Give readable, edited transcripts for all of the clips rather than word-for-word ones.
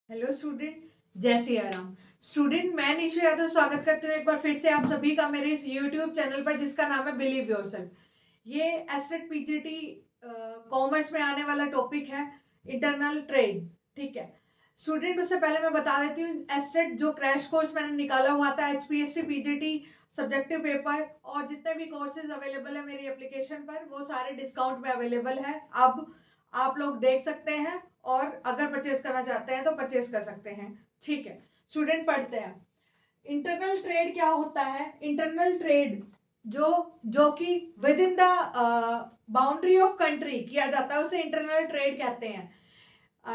Hello student, जय Siya Ram. Student, मैं निशु यादव स्वागत करती हूँ एक बार फिर से आप सभी का मेरे इस यूट्यूब चैनल पर जिसका नाम है बिलीव योरसेल्फ। ये एसटेट पीजीटी कॉमर्स में आने वाला टॉपिक है, इंटरनल ट्रेड। ठीक है स्टूडेंट, उससे पहले मैं बता देती हूँ एसटेट जो क्रैश कोर्स मैंने निकाला हुआ था, एचपीएससी पीजीटी सब्जेक्टिव पेपर और जितने भी कोर्सेज अवेलेबल है मेरी एप्लीकेशन पर वो सारे डिस्काउंट में अवेलेबल है। अब आप लोग देख सकते हैं और अगर परचेज करना चाहते हैं तो परचेज कर सकते हैं। ठीक है स्टूडेंट, पढ़ते हैं। इंटरनल ट्रेड क्या होता है? इंटरनल ट्रेड जो जो कि with in the boundary of country किया जाता है उसे इंटरनल ट्रेड कहते हैं।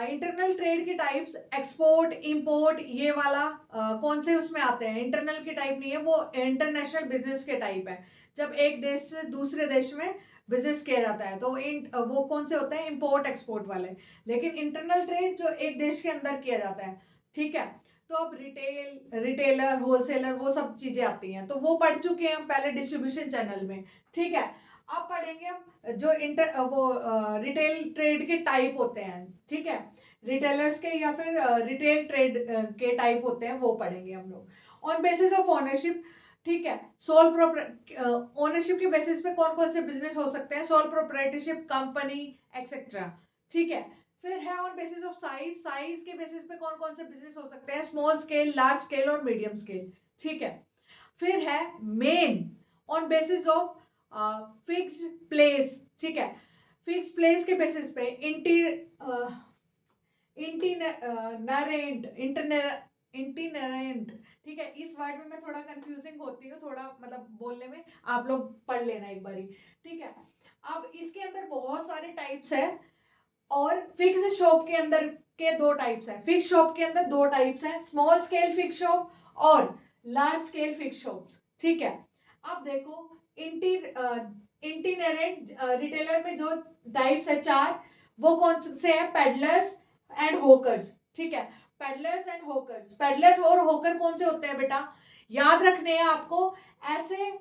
इंटरनल ट्रेड के टाइप्स एक्सपोर्ट इंपोर्ट ये वाला कौन से उसमें आते हैं? इंटरनल के टाइप नहीं है, वो इंटरनेशनल बिजनेस के टाइप है। जब एक देश से दूसरे देश में बिजनेस किया जाता है तो वो कौन से होते हैं? इंपोर्ट एक्सपोर्ट वाले। लेकिन इंटरनल ट्रेड जो एक देश के अंदर किया जाता है। ठीक है, तो अब रिटेलर होलसेलर वो सब चीजें आती हैं, तो वो पढ़ चुके हैं हम पहले डिस्ट्रीब्यूशन चैनल में। ठीक है, अब पढ़ेंगे हम जो रिटेल ट्रेड के टाइप होते हैं। ठीक है, रिटेलर्स के या फिर रिटेल ट्रेड के टाइप होते हैं, वो पढ़ेंगे हम लोग ऑन बेसिस ऑफ ओनरशिप। ठीक है, सोल ओनरशिप के बेसिस पे कौन कौन से बिजनेस हो सकते हैं? Sole proprietorship, company, etcetera. ठीक है, फिर है on basis of size. Size के बेसिस पे कौन कौन से बिजनेस हो सकते हैं? स्मॉल स्केल, लार्ज स्केल और मीडियम स्केल। ठीक है, फिर है main on basis of fixed place. ठीक है, फिक्स प्लेस के बेसिस पे इंटीनरेंट इंटीनरेंट। ठीक है, इस वर्ड में मैं थोड़ा कंफ्यूजिंग होती हूँ, थोड़ा मतलब बोलने में, आप लोग पढ़ लेना एक बारी। ठीक है, अब इसके अंदर बहुत सारे टाइप्स है और फिक्स शॉप के अंदर के दो टाइप्स है। फिक्स शॉप के अंदर दो टाइप्स है, स्मॉल स्केल फिक्स शॉप और लार्ज स्केल फिक्स शॉप्स। ठीक है, अब देखो इंटीनरेंट रिटेलर में जो टाइप्स है चार, वो कौन से है? Peddlers and hawkers. ठीक है, पेडलर्स एंड होकर्स। पेडलर और होकर कौन से होते हैं बेटा? याद रखने हैं आपको। ऐसे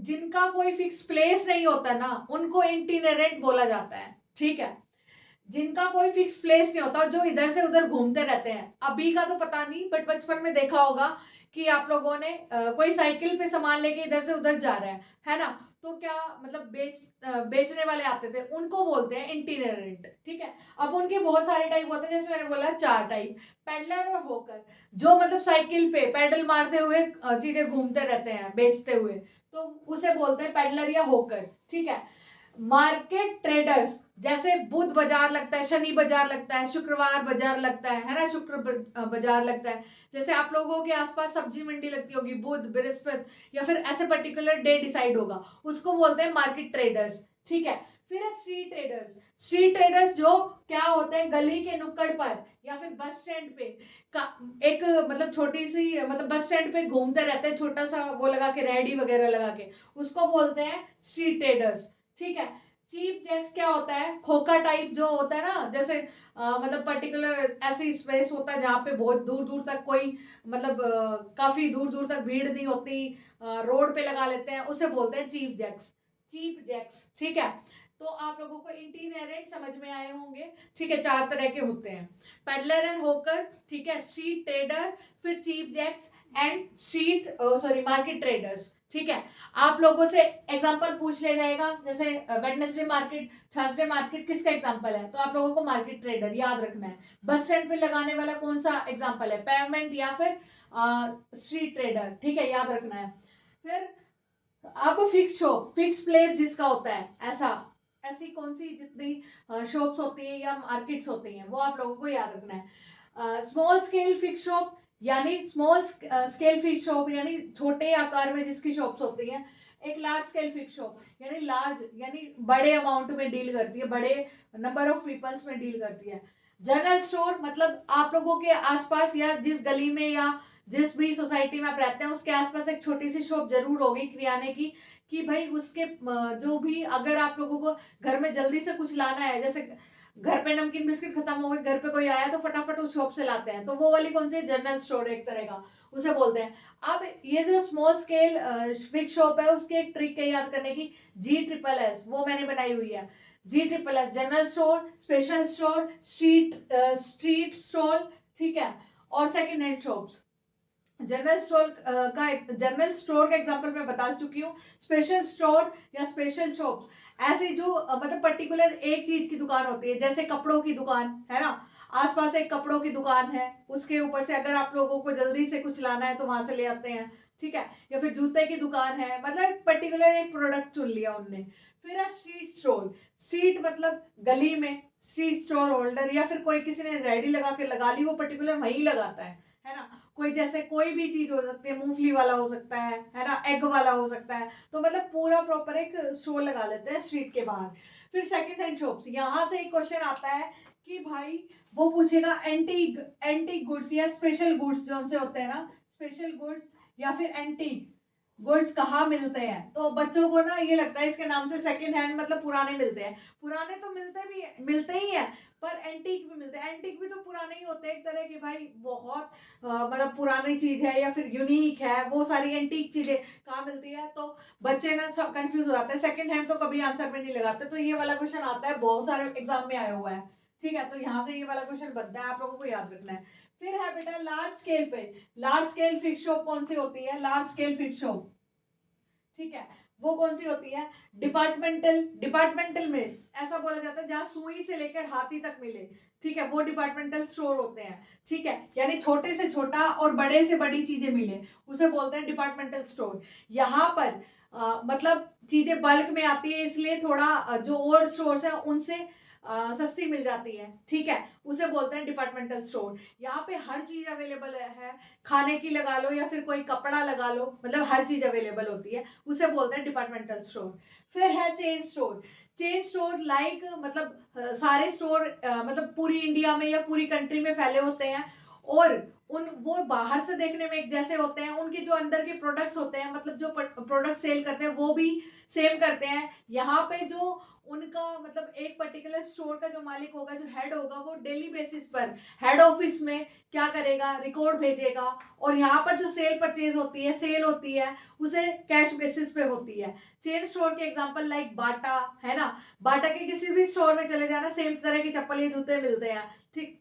जिनका कोई फिक्स प्लेस नहीं होता ना, उनको इंटीनरेंट बोला जाता है। ठीक है, जिनका कोई फिक्स प्लेस नहीं होता, जो इधर से उधर घूमते रहते हैं। अभी का तो पता नहीं, बट बचपन में देखा होगा कि आप लोगों ने कोई साइकिल पे सामान लेके इधर से उधर जा रहा है ना? तो क्या मतलब बेचने वाले आते थे, उनको बोलते हैं इंटीरियरेंट। ठीक है, अब उनके बहुत सारे टाइप होते हैं, जैसे मैंने बोला चार टाइप, पेडलर और होकर। जो मतलब साइकिल पे पेडल मारते हुए चीजें घूमते रहते हैं बेचते हुए, तो उसे बोलते हैं पेडलर या होकर। ठीक है, मार्केट ट्रेडर्स, जैसे बुध बाजार लगता है, शनि बाजार लगता है, शुक्रवार बाजार लगता है ना? बाजार लगता है। जैसे आप लोगों के आसपास सब्जी मंडी लगती होगी, बुध बृहस्पति या फिर ऐसे पर्टिकुलर डे डिसाइड होगा, उसको बोलते हैं मार्केट ट्रेडर्स। ठीक है, फिर है स्ट्रीट ट्रेडर्स। स्ट्रीट ट्रेडर्स जो क्या होते हैं? गली के नुक्कड़ पर या फिर बस स्टैंड पे एक मतलब छोटी सी मतलब बस स्टैंड पे घूमते रहते हैं, छोटा सा वो लगा के, रेहड़ी वगैरह लगा के, उसको बोलते हैं स्ट्रीट ट्रेडर्स। ठीक है, चीप जैक्स क्या होता है? खोखा टाइप जो होता है ना, जैसे मतलब पर्टिकुलर ऐसी स्पेस होता है जहाँ पे बहुत दूर दूर तक कोई मतलब काफी दूर दूर तक भीड़ नहीं होती, रोड पे लगा लेते हैं, उसे बोलते हैं चीप जैक्स। Cheap Jacques. ठीक है, तो आप लोगों को इंटीरियरेंट समझ में आए होंगे। ठीक है, चार तरह के होते हैं, पेडलर एंड होकर, ठीक है, स्ट्रीट ट्रेडर, फिर cheap jacks and street sorry market traders. ठीक है, आप लोगों से एग्जांपल पूछ लिया जाएगा, जैसे वेडनेसडे मार्केट, थर्सडे मार्केट किसका एग्जांपल है? तो आप लोगों को मार्केट ट्रेडर याद रखना है। बस स्टैंड पे लगाने वाला कौन सा एग्जांपल है? पेमेंट या फिर स्ट्रीट ट्रेडर। ठीक है, याद रखना है। फिर अब फिक्स शॉप, फिक्स प्लेस जिसका होता है, ऐसा ऐसी कौन सी जितनी शॉप्स होती हैं या मार्केट्स होती हैं, वो आप लोगों को याद रखना है। स्मॉल स्केल फिक्स शॉप यानी स्मॉल स्केल फिक्स शॉप यानी छोटे आकार में जिसकी शॉप्स होती हैं। एक लार्ज स्केल फिक्स शॉप यानी लार्ज यानी बड़े अमाउंट में डील करती है, बड़े नंबर ऑफ पीपल्स में डील करती है। जनरल स्टोर मतलब आप लोगों के आसपास या जिस गली में या जिस भी सोसाइटी में आप रहते हैं उसके आसपास एक छोटी सी शॉप जरूर होगी किराने की, कि भाई उसके जो भी, अगर आप लोगों को घर में जल्दी से कुछ लाना है, जैसे घर पे नमकीन बिस्किट खत्म हो गए, घर पे कोई आया तो फटाफट उस शॉप से लाते हैं, तो वो वाली कौन सी? जनरल स्टोर एक तरह का, उसे बोलते हैं। अब ये जो स्मॉल स्केल फिक्स शॉप है, उसकी एक ट्रिक है याद करने की, GSS, वो मैंने बनाई हुई है। GSS general store, special store, street store. ठीक है, और second hand shops. General store का एग्जांपल मैं बता चुकी हूँ। स्पेशल स्टोर या स्पेशल शॉप्स ऐसे जो मतलब पर्टिकुलर एक चीज की दुकान होती है, जैसे कपड़ों की दुकान है ना, आसपास एक कपड़ों की दुकान है, उसके ऊपर से अगर आप लोगों को जल्दी से कुछ लाना है तो वहां से ले आते हैं, ठीक है। या फिर जूते की दुकान है, मतलब पर्टिकुलर एक प्रोडक्ट चुन लिया उनने। फिर है स्ट्रीट स्टोर। स्ट्रीट मतलब गली में स्ट्रीट स्टोर होल्डर, या फिर कोई किसी ने रेडी लगा ली, वो पर्टिकुलर वहीं लगाता है ना। कोई जैसे कोई भी चीज हो सकती है, मूंगफली वाला हो सकता है ना, एग वाला हो सकता है, तो मतलब पूरा प्रॉपर एक स्टोर लगा लेते हैं स्ट्रीट के बाहर। फिर सेकंड हैंड शॉप्स, यहाँ से एक क्वेश्चन आता है कि भाई वो पूछेगा एंटीक एंटीक गुड्स या स्पेशल गुड्स जो उनसे होते हैं ना, स्पेशल गुड्स या फिर एंटीक गुड्स कहाँ मिलते हैं। तो बच्चों को ना ये लगता है इसके नाम से सेकंड हैंड मतलब पुराने मिलते हैं। पुराने तो मिलते ही हैं, पर एंटीक भी मिलते हैं। एंटीक भी तो पुराने ही होते हैं एक तरह के भाई, बहुत मतलब पुरानी चीज है या फिर यूनिक है, वो सारी एंटीक चीजें कहाँ मिलती है। तो बच्चे ना सब कंफ्यूज हो जाते हैं, सेकंड हैंड तो कभी आंसर में नहीं लगाते। तो ये वाला क्वेश्चन आता है, बहुत सारे एग्जाम में आया हुआ है, ठीक है। तो यहाँ से ये वाला क्वेश्चन बनता है, आप लोगों को याद रखना है। फिर है बेटा लार्ज स्केल पे। लार्ज स्केल फिक्स शॉप कौन सी होती है? लार्ज स्केल फिक्स शॉप, ठीक है, वो कौन सी होती है? डिपार्टमेंटल में ऐसा बोला जाता है जहां सुई से लेकर हाथी तक मिले, ठीक है, वो डिपार्टमेंटल स्टोर होते हैं, ठीक है। यानी छोटे से छोटा और बड़े से बड़ी चीजें मिले, उसे बोलते हैं डिपार्टमेंटल स्टोर। यहाँ पर मतलब चीजें बल्क में आती है, इसलिए थोड़ा जो और स्टोर्स हैं उनसे सस्ती मिल जाती है, ठीक है, उसे बोलते हैं डिपार्टमेंटल स्टोर। यहाँ पे हर चीज अवेलेबल है, खाने की लगा लो या फिर कोई कपड़ा लगा लो, मतलब हर चीज अवेलेबल होती है, उसे बोलते हैं डिपार्टमेंटल स्टोर। फिर है chain store. Chain store like मतलब सारे स्टोर मतलब पूरी इंडिया में या पूरी कंट्री में फैले होते हैं, और वो बाहर से देखने में एक जैसे होते हैं, उनके जो अंदर के प्रोडक्ट्स होते हैं, मतलब जो प्रोडक्ट सेल करते हैं वो भी सेम करते हैं। यहाँ पे जो उनका मतलब एक पर्टिकुलर स्टोर का जो मालिक होगा, जो हेड होगा, वो डेली बेसिस पर हेड ऑफिस में क्या करेगा, रिकॉर्ड भेजेगा, और यहाँ पर जो सेल होती है उसे कैश बेसिस पे होती है। चेन स्टोर के एग्जांपल लाइक बाटा है ना, बाटा के किसी भी स्टोर में चले जाना, सेम तरह की चप्पल या जूते मिलते हैं, ठीक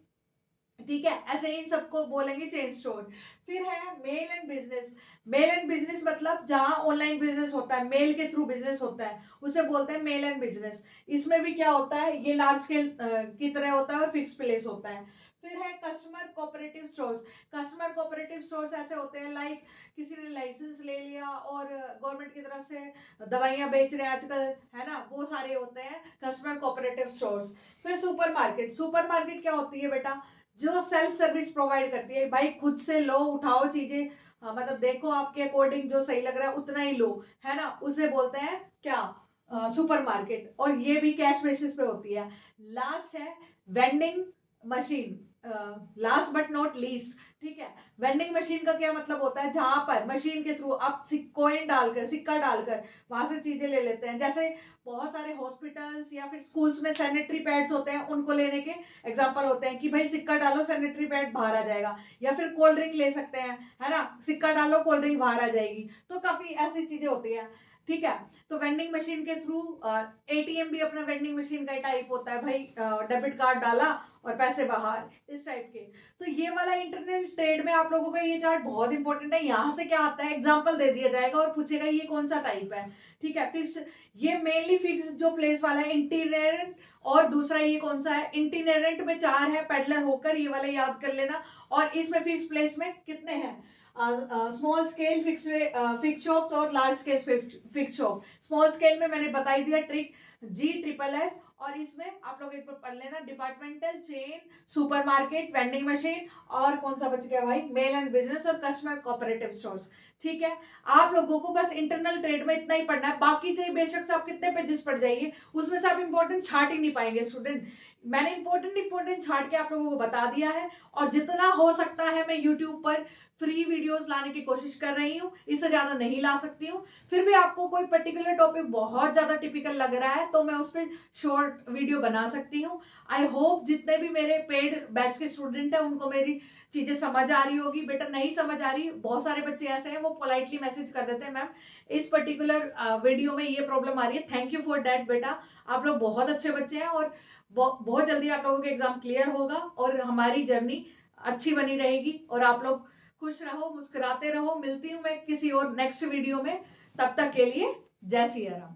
ठीक है। ऐसे इन सबको बोलेंगे चेन स्टोर। फिर है male and business. Male and business मतलब जहां ऑनलाइन बिजनेस होता है, मेल के थ्रू बिजनेस होता है, उसे बोलते हैं मेल एंड बिजनेस। इसमें भी क्या होता है, ये लार्ज स्केल की तरह होता है और फिक्स प्लेस होता है। फिर है customer cooperative stores. Customer cooperative stores ऐसे होते हैं लाइक किसी ने लाइसेंस ले लिया और गवर्नमेंट की तरफ से दवाइयां बेच रहे हैं आजकल, है ना, वो सारे होते हैं कस्टमर कोऑपरेटिव स्टोर्स। फिर सुपरमार्केट। सुपरमार्केट क्या होती है बेटा? जो सेल्फ सर्विस प्रोवाइड करती है, भाई खुद से लो, उठाओ चीजें, मतलब देखो आपके अकॉर्डिंग जो सही लग रहा है उतना ही लो, है ना, उसे बोलते हैं क्या? सुपरमार्केट। और ये भी कैश बेसिस पे होती है। लास्ट है vending machine, last but not least, ठीक है। वेंडिंग मशीन का क्या मतलब होता है? जहां पर मशीन के थ्रू आप सिक्का डालकर वहां से चीजें ले लेते हैं। जैसे बहुत सारे हॉस्पिटल्स या फिर स्कूल्स में सैनिटरी पैड्स होते हैं, उनको लेने के एग्जांपल होते हैं कि भाई सिक्का डालो सैनिटरी पैड बाहर आ जाएगा, या फिर कोल्ड ड्रिंक ले सकते हैं, है ना, सिक्का डालो कोल्ड ड्रिंक बाहर आ जाएगी। तो काफी ऐसी चीजें होती हैं, ठीक है। तो वेंडिंग मशीन के थ्रू एटीएम भी अपना वेंडिंग मशीन का टाइप होता है, भाई डेबिट कार्ड डाला और पैसे बाहर, इस टाइप के। तो ये वाला इंटरनल ट्रेड में आप लोगों का ये चार्ट बहुत इंपॉर्टेंट है। यहाँ से क्या आता है, एग्जांपल दे दिया जाएगा और पूछेगा ये कौन सा टाइप है, ठीक है। फिक्स, ये मेनली फिक्स जो प्लेस वाला है इंटीरियरेंट, और दूसरा ये कौन सा है, इंटीरियरेंट में 4 है, पेडलर होकर, ये वाला याद कर लेना। और इसमें फिक्स प्लेस में कितने हैं? स्मॉल स्केल फिक्स शॉप्स और large scale fix shop. Small scale में मैंने बताई दिया ट्रिक, GSSS, और इसमें आप लोग एक बार पढ़ लेना, departmental, chain, supermarket, vending machine, और कौन सा बच गया भाई, मेल एंड बिजनेस और कस्टमर कोऑपरेटिव स्टोर्स, ठीक है। आप लोगों को बस इंटरनल ट्रेड में इतना ही पढ़ना है, बाकी चाहे बेशक से आप कितने पेजेस पढ़ जाइए, उसमें से आप इंपॉर्टेंट छाट ही नहीं पाएंगे स्टूडेंट। मैंने इंपॉर्टेंट छाट के आप लोगों को बता दिया है, और जितना हो सकता है मैं यूट्यूब पर फ्री वीडियोस लाने की कोशिश कर रही हूँ, इससे ज़्यादा नहीं ला सकती हूँ। फिर भी आपको कोई पर्टिकुलर टॉपिक बहुत ज़्यादा टिपिकल लग रहा है तो मैं उस पर शॉर्ट वीडियो बना सकती हूँ। आई होप जितने भी मेरे पेड बैच के स्टूडेंट हैं उनको मेरी चीज़ें समझ आ रही होगी। बेटा नहीं समझ आ रही, बहुत सारे बच्चे ऐसे हैं वो पोलाइटली मैसेज कर देते हैं, मैम इस पर्टिकुलर वीडियो में ये प्रॉब्लम आ रही है। थैंक यू फॉर डैट बेटा, आप लोग बहुत अच्छे बच्चे हैं, और बहुत जल्दी आप लोगों के एग्जाम क्लियर होगा और हमारी जर्नी अच्छी बनी रहेगी और आप लोग खुश रहो, मुस्कुराते रहो। मिलती हूँ मैं किसी और नेक्स्ट वीडियो में, तब तक के लिए जय सिया राम।